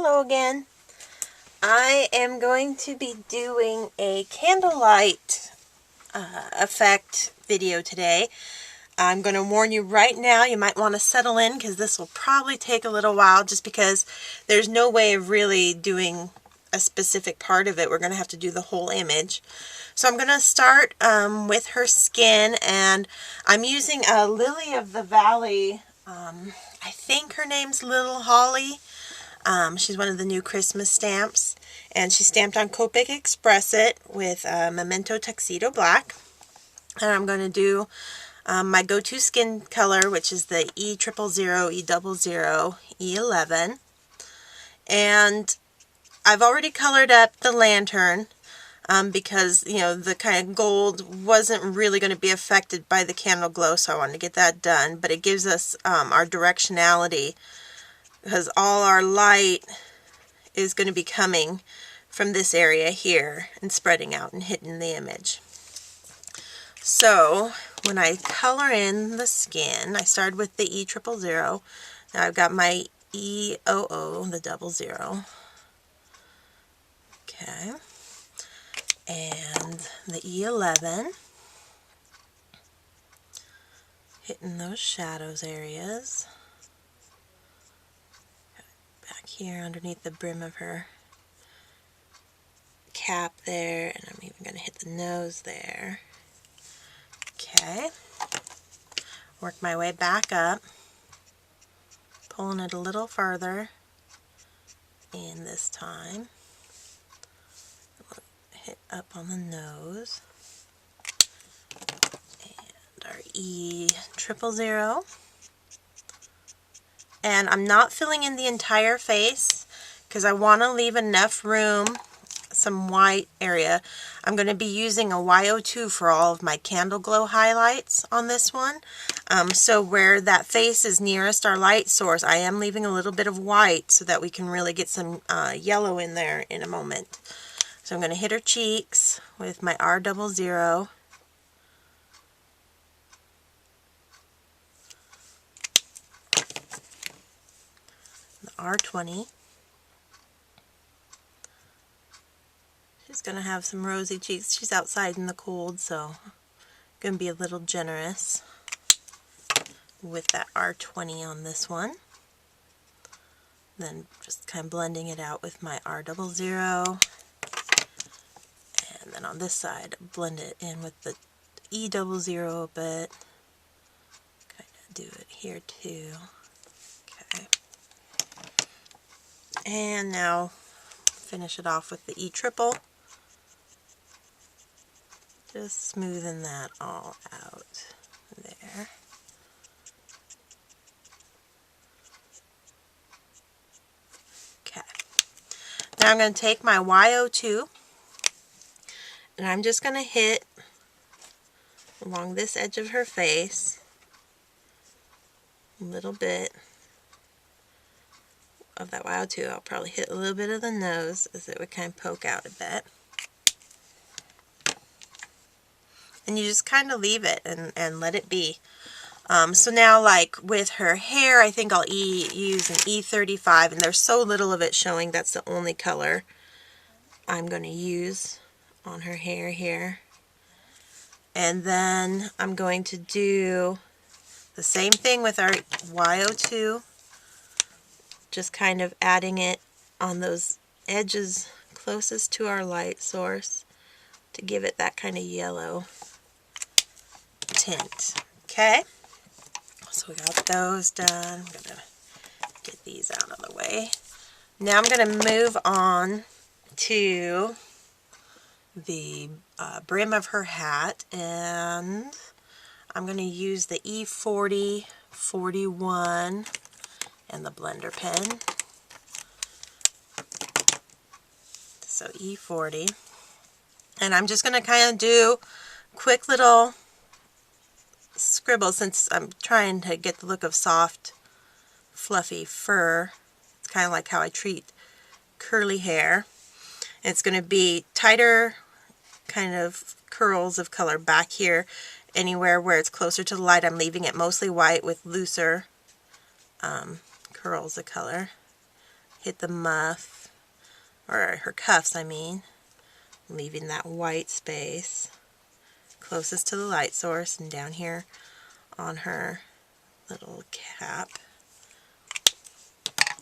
Hello again. I am going to be doing a candlelight effect video today. I'm going to warn you right now, you might want to settle in because this will probably take a little while just because there's no way of really doing a specific part of it. We're going to have to do the whole image. So I'm going to start with her skin, and I'm using a Lily of the Valley. I think her name's Little Holly. She's one of the new Christmas stamps, and she's stamped on Copic X-Press It with Memento Tuxedo Black. And I'm going to do my go-to skin color, which is the E000, E00, E11. And I've already colored up the lantern because, you know, the kind of gold wasn't really going to be affected by the candle glow, so I wanted to get that done. But it gives us our directionality, because all our light is going to be coming from this area here and spreading out and hitting the image. So when I color in the skin, I started with the E000. Now I've got my E00, the 00. Okay. And the E11. Hitting those shadows areas. Back here underneath the brim of her cap there, and I'm even going to hit the nose there. Okay, work my way back up, pulling it a little further in this time. Hit up on the nose, and our E000. And I'm not filling in the entire face because I want to leave enough room, some white area. I'm going to be using a Y02 for all of my candle glow highlights on this one. So where that face is nearest our light source, I am leaving a little bit of white so that we can really get some yellow in there in a moment. So I'm going to hit her cheeks with my R00. R20. She's going to have some rosy cheeks. She's outside in the cold, so I'm going to be a little generous with that R20 on this one. Then just kind of blending it out with my R00. And then on this side, blend it in with the E00 a bit. Kind of do it here too. Okay. And now finish it off with the E-triple. Just smoothing that all out there. Okay. Now I'm going to take my Y02 and I'm just going to hit along this edge of her face a little bit of that Y02. I'll probably hit a little bit of the nose as it would kind of poke out a bit. And you just kind of leave it and let it be. So now, like with her hair, I think I'll use an E35, and there's so little of it showing, that's the only color I'm going to use on her hair here. And then I'm going to do the same thing with our Y02. Just kind of adding it on those edges closest to our light source to give it that kind of yellow tint. Okay, so we got those done. I'm going to get these out of the way. Now I'm going to move on to the brim of her hat, and I'm going to use the E40, 41, and the blender pen. So E40. And I'm just going to kind of do quick little scribbles since I'm trying to get the look of soft, fluffy fur. It's kind of like how I treat curly hair. And it's going to be tighter kind of curls of color back here. Anywhere where it's closer to the light, I'm leaving it mostly white with looser curls of color. hit the muff, or her cuffs I mean, leaving that white space closest to the light source, and down here on her little cap.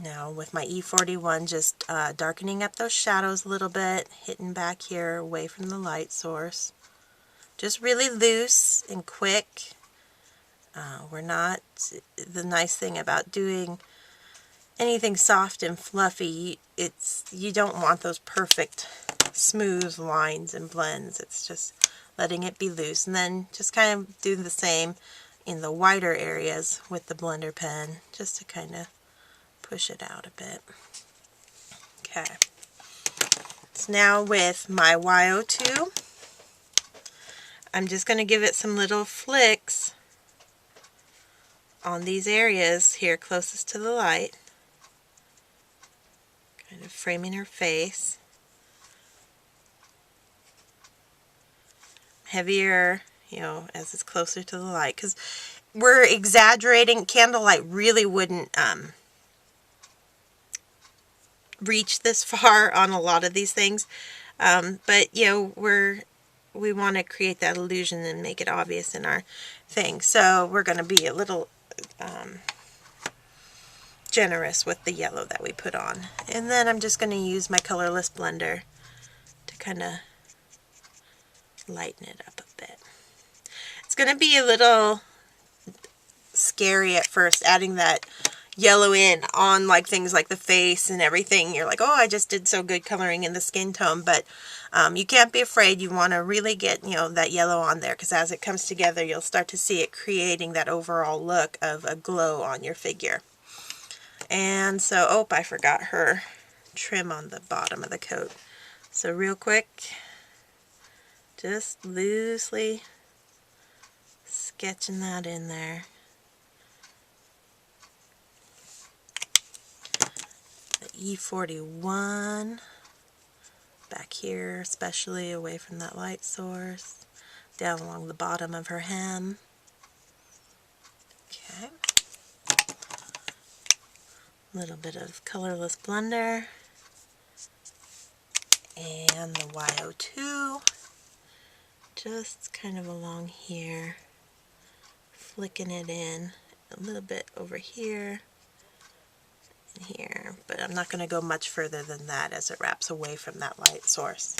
Now with my E41, just darkening up those shadows a little bit, hitting back here away from the light source. Just really loose and quick. We're not, the nice thing about doing anything soft and fluffy, you don't want those perfect smooth lines and blends. It's just letting it be loose, and then just kind of do the same in the wider areas with the blender pen, just to kind of push it out a bit. Okay, so now with my YO2, I'm just going to give it some little flicks on these areas here closest to the light, kind of framing her face. Heavier, you know, as it's closer to the light, because we're exaggerating. Candlelight really wouldn't reach this far on a lot of these things, but you know, we want to create that illusion and make it obvious in our thing, so we're going to be a little generous with the yellow that we put on. And then I'm just going to use my colorless blender to kind of lighten it up a bit. It's going to be a little scary at first, adding that yellow in on like things like the face and everything. You're like, oh, I just did so good coloring in the skin tone, but you can't be afraid. You want to really get, you know, that yellow on there, because as it comes together, you'll start to see it creating that overall look of a glow on your figure. And so, oh, I forgot her trim on the bottom of the coat. So real quick, just loosely sketching that in there. The E41 back here, especially away from that light source, down along the bottom of her hem. Okay. A little bit of colorless blender and the YO2, just kind of along here, flicking it in a little bit over here and here, but I'm not going to go much further than that as it wraps away from that light source.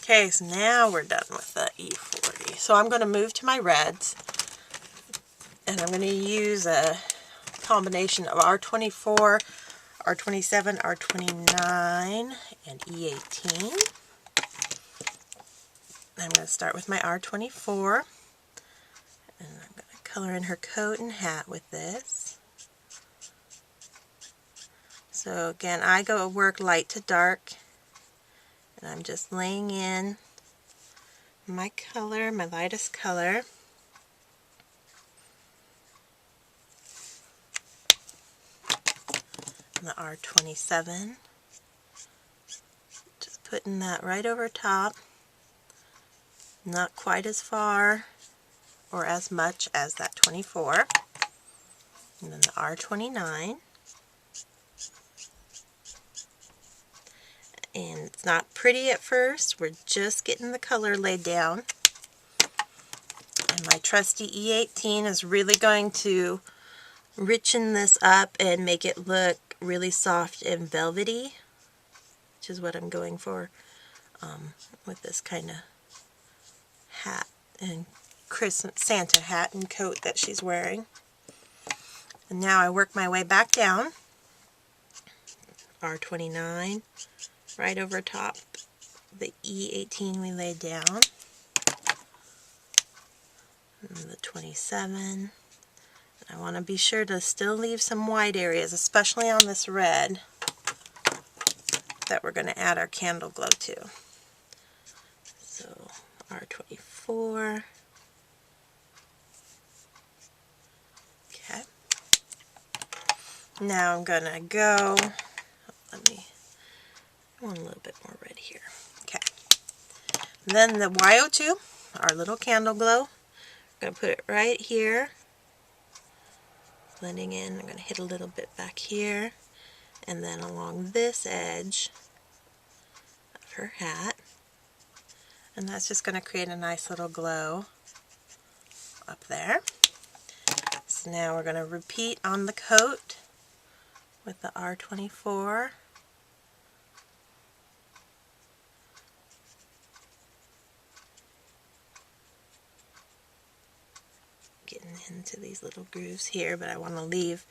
Okay, so now we're done with the E40. So I'm going to move to my reds, and I'm going to use a combination of R24, R27, R29, and E18. I'm going to start with my R24, and I'm going to color in her coat and hat with this. So again, I go work light to dark, and I'm just laying in my color, my lightest color. And the R27, just putting that right over top, not quite as far or as much as that 24. And then the R29, and it's not pretty at first, we're just getting the color laid down. And my trusty E18 is really going to richen this up and make it look really soft and velvety, which is what I'm going for with this kind of hat and Christmas Santa hat and coat that she's wearing. And now I work my way back down, R29, right over top the E18 we laid down, and the 27. I want to be sure to still leave some white areas, especially on this red that we're going to add our candle glow to. So R24. Okay. Now I'm going to go, I want a little bit more red here. Okay. And then the YO2, our little candle glow, I'm going to put it right here. Blending in, I'm going to hit a little bit back here, and then along this edge of her hat. And that's just going to create a nice little glow up there. So now we're going to repeat on the coat with the R24. Getting into these little grooves here, but I want to leave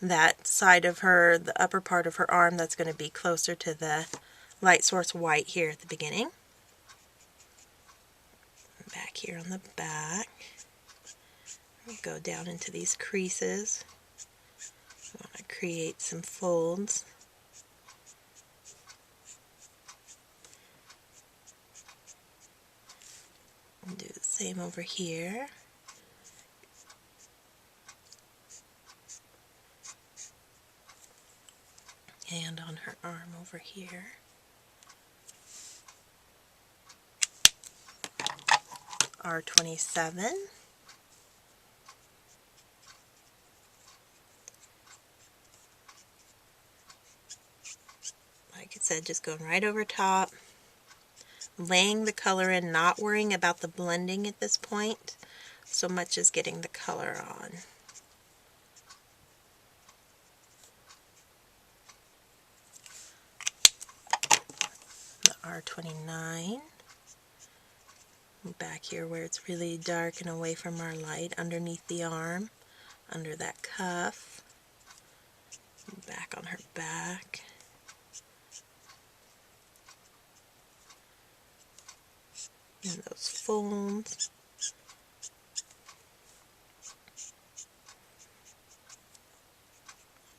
that side of her, the upper part of her arm, that's going to be closer to the light source white here at the beginning. Back here on the back. We go down into these creases. I want to create some folds. And do the same over here. And on her arm over here. R27. Like I said, just going right over top, laying the color in, not worrying about the blending at this point, so much as getting the color on. The R29. Back here where it's really dark and away from our light, underneath the arm, under that cuff, back on her back. And those folds.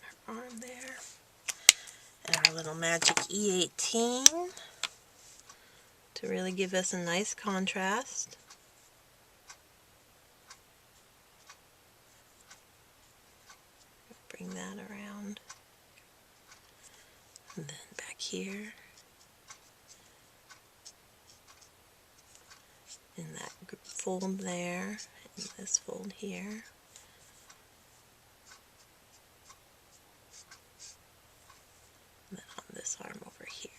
Her arm there. And our little magic E18 to really give us a nice contrast. Bring that around. And then back here. In that fold there, and this fold here. And then on this arm over here.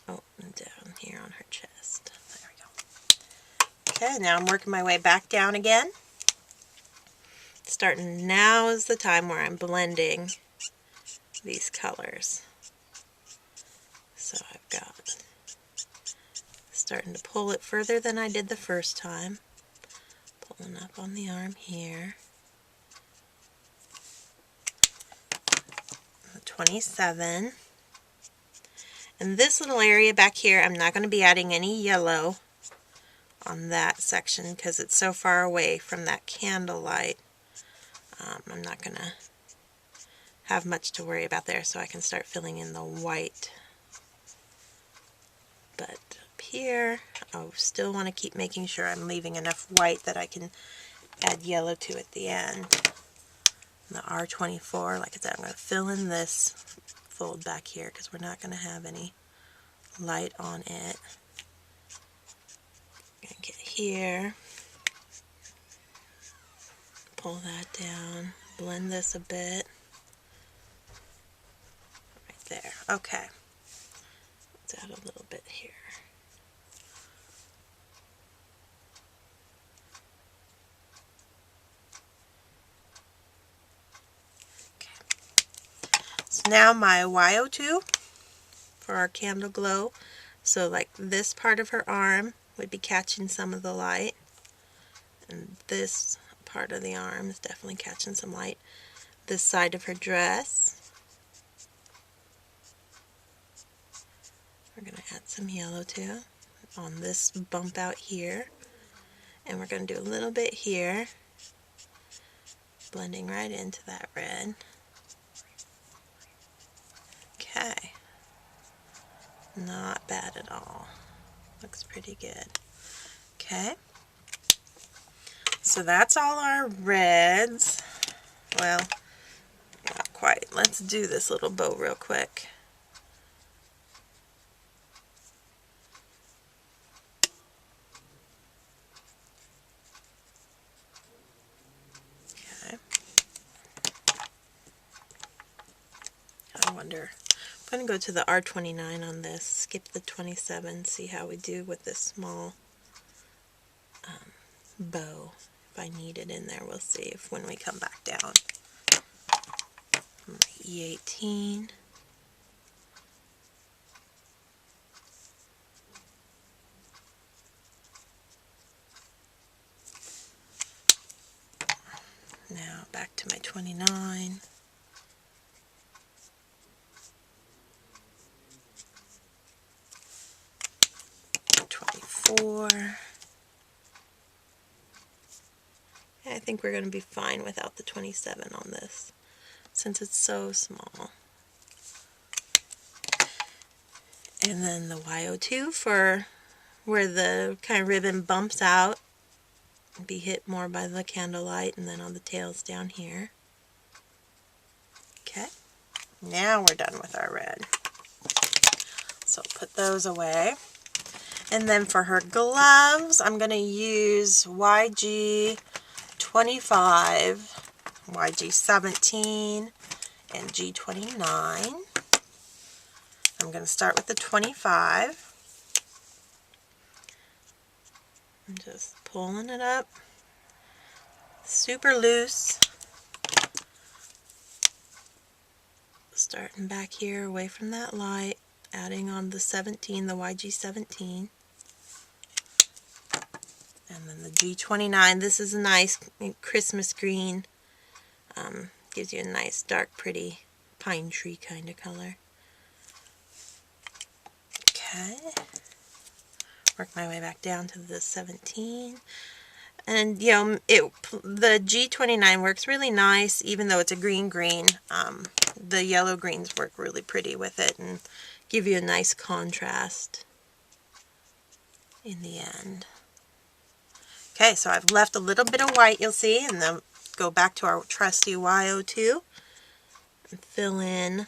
Oh, and down here on her chest. There we go. Okay, now I'm working my way back down again. Starting now is the time where I'm blending these colors. So I've got starting to pull it further than I did the first time. Pulling up on the arm here. 27. And this little area back here, I'm not going to be adding any yellow on that section because it's so far away from that candlelight. I'm not going to have much to worry about there, so I can start filling in the white. But up here, I still want to keep making sure I'm leaving enough white that I can add yellow to at the end. And the R24, like I said, I'm going to fill in this fold back here because we're not going to have any light on it. I'm going to get here, pull that down, blend this a bit. Right there. Okay. Let's add a little bit here. So now my YO2 for our candle glow. So like this part of her arm would be catching some of the light. And this part of the arm is definitely catching some light. This side of her dress. We're going to add some yellow to on this bump out here. And we're going to do a little bit here. Blending right into that red. Okay, not bad at all. Looks pretty good. Okay, so that's all our reds. Well, not quite. Let's do this little bow real quick. Okay. I wonder. I'm going to go to the R29 on this, skip the 27, see how we do with this small bow. If I need it in there, we'll see if when we come back down. E18. Now back to my 29. I think we're going to be fine without the 27 on this, since it's so small. And then the YO2 for where the kind of ribbon bumps out and be hit more by the candlelight, and then on the tails down here. Okay, now we're done with our red. So put those away. And then for her gloves, I'm going to use YG 25, YG 17, and G29. I'm going to start with the 25. I'm just pulling it up, super loose. Starting back here away from that light, adding on the 17, the YG 17. And then the G29, this is a nice Christmas green. Gives you a nice dark pretty pine tree kind of color. Okay. Work my way back down to the 17. And you know, the G29 works really nice even though it's a green. The yellow greens work really pretty with it and give you a nice contrast in the end. Okay, so I've left a little bit of white, you'll see, and then go back to our trusty YO2 and fill in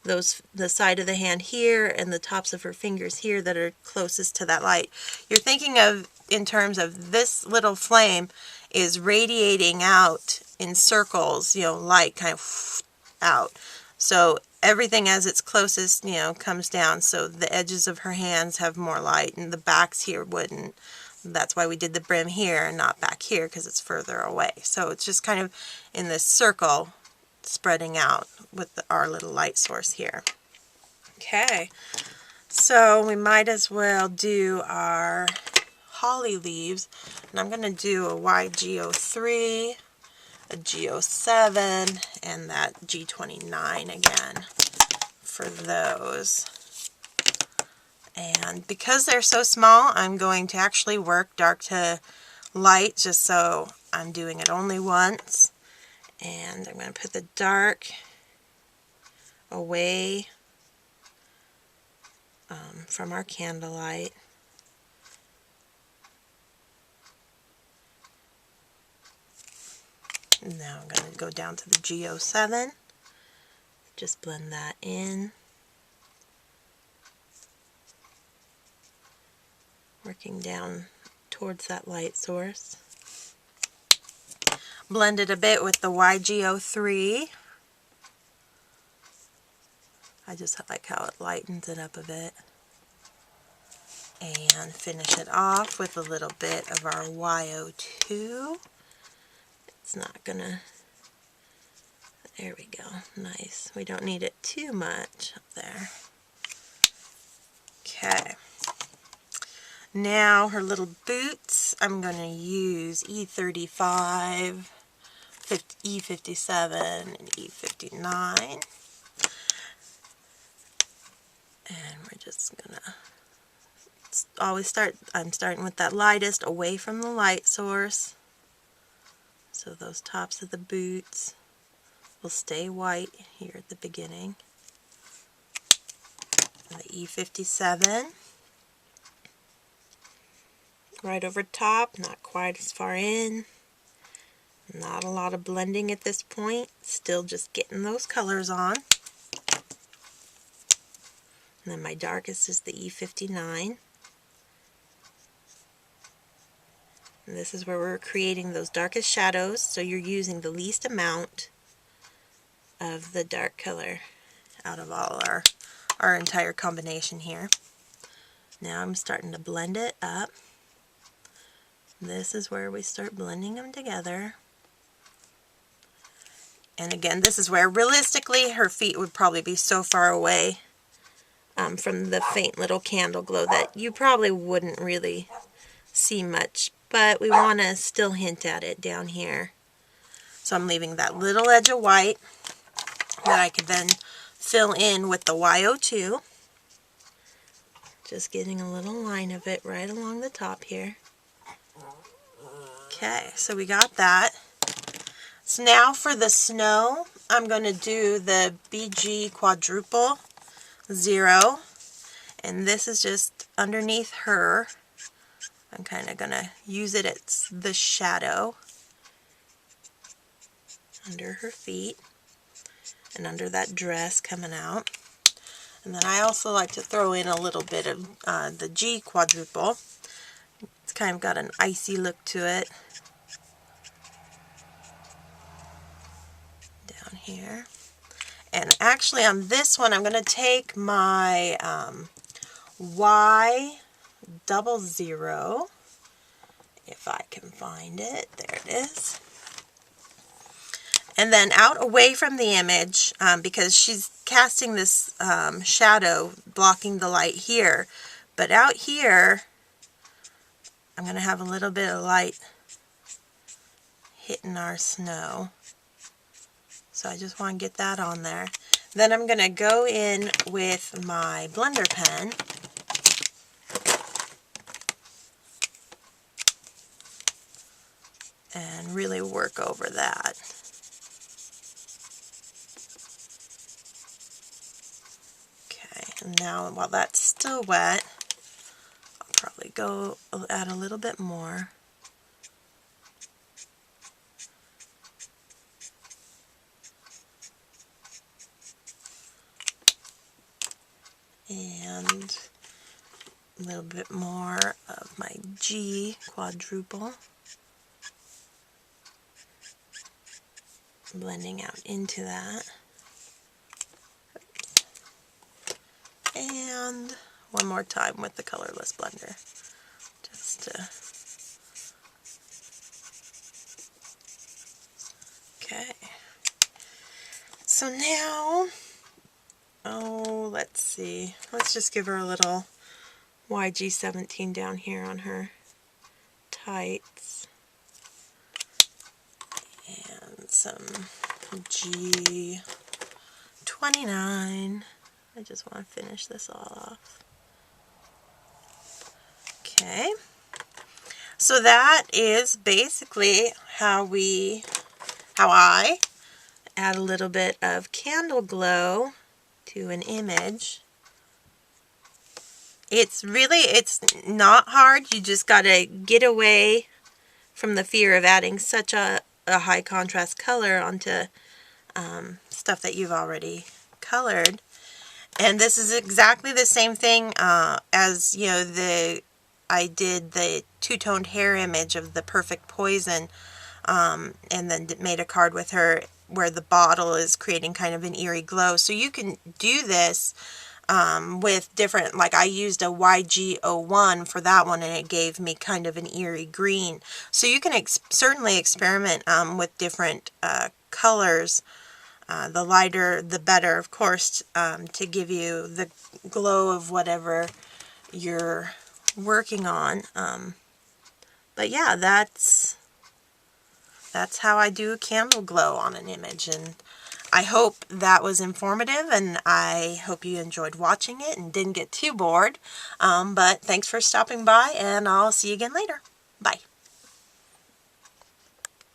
the side of the hand here and the tops of her fingers here that are closest to that light. You're thinking of in terms of this little flame is radiating out in circles, you know, light kind of out. So everything as it's closest, you know, comes down, so the edges of her hands have more light and the backs here wouldn't. That's why we did the brim here and not back here, because it's further away. So it's just kind of in this circle spreading out with our little light source here. Okay, so we might as well do our holly leaves. And I'm going to do a YG03, a G07, and that G29 again for those. And because they're so small, I'm going to actually work dark to light, just so I'm doing it only once. And I'm going to put the dark away from our candlelight. Now I'm going to go down to the G07, just blend that in. Working down towards that light source. Blend it a bit with the YG03. I just like how it lightens it up a bit. And finish it off with a little bit of our YO2. It's not gonna, there we go, nice. We don't need it too much up there. Okay. Now her little boots, I'm going to use E35, E57, and E59. And we're just going to always I'm starting with that lightest away from the light source. So those tops of the boots will stay white here at the beginning. And the E57. Right over top, not quite as far in. Not a lot of blending at this point. Still just getting those colors on. And then my darkest is the E59. And this is where we're creating those darkest shadows, so you're using the least amount of the dark color out of all our entire combination here. Now I'm starting to blend it up. This is where we start blending them together. And again, this is where realistically her feet would probably be so far away from the faint little candle glow that you probably wouldn't really see much, but we want to still hint at it down here. So I'm leaving that little edge of white that I could then fill in with the YO2. Just getting a little line of it right along the top here. Okay, so we got that. So now for the snow, I'm going to do the BG quadruple 0, and this is just underneath her. I'm kind of going to use it as the shadow under her feet and under that dress coming out. And then I also like to throw in a little bit of the G quadruple. It's kind of got an icy look to it. Down here. And actually on this one I'm going to take my Y00, if I can find it. There it is. And then out away from the image, because she's casting this shadow blocking the light here, but out here I'm going to have a little bit of light hitting our snow. So I just want to get that on there. Then I'm going to go in with my blender pen and really work over that. Okay, and now while that's still wet, I'll probably go add a little bit more. And a little bit more of my G quadruple, blending out into that. And one more time with the colorless blender, just to, okay. So now, oh, let's see. Let's just give her a little YG17 down here on her tights. And some G29. I just want to finish this all off. Okay. So that is basically how I add a little bit of candle glow to an image. It's not hard. You just got to get away from the fear of adding such a high contrast color onto stuff that you've already colored. And this is exactly the same thing as, you know, I did the two-toned hair image of the Perfect Poison, and then made a card with her where the bottle is creating kind of an eerie glow. So you can do this with different, like I used a YG01 for that one, and it gave me kind of an eerie green. So you can certainly experiment with different colors. The lighter, the better, of course, to give you the glow of whatever you're working on. But yeah, that's how I do a candle glow on an image, and I hope that was informative, and I hope you enjoyed watching it and didn't get too bored. But thanks for stopping by, and I'll see you again later. Bye.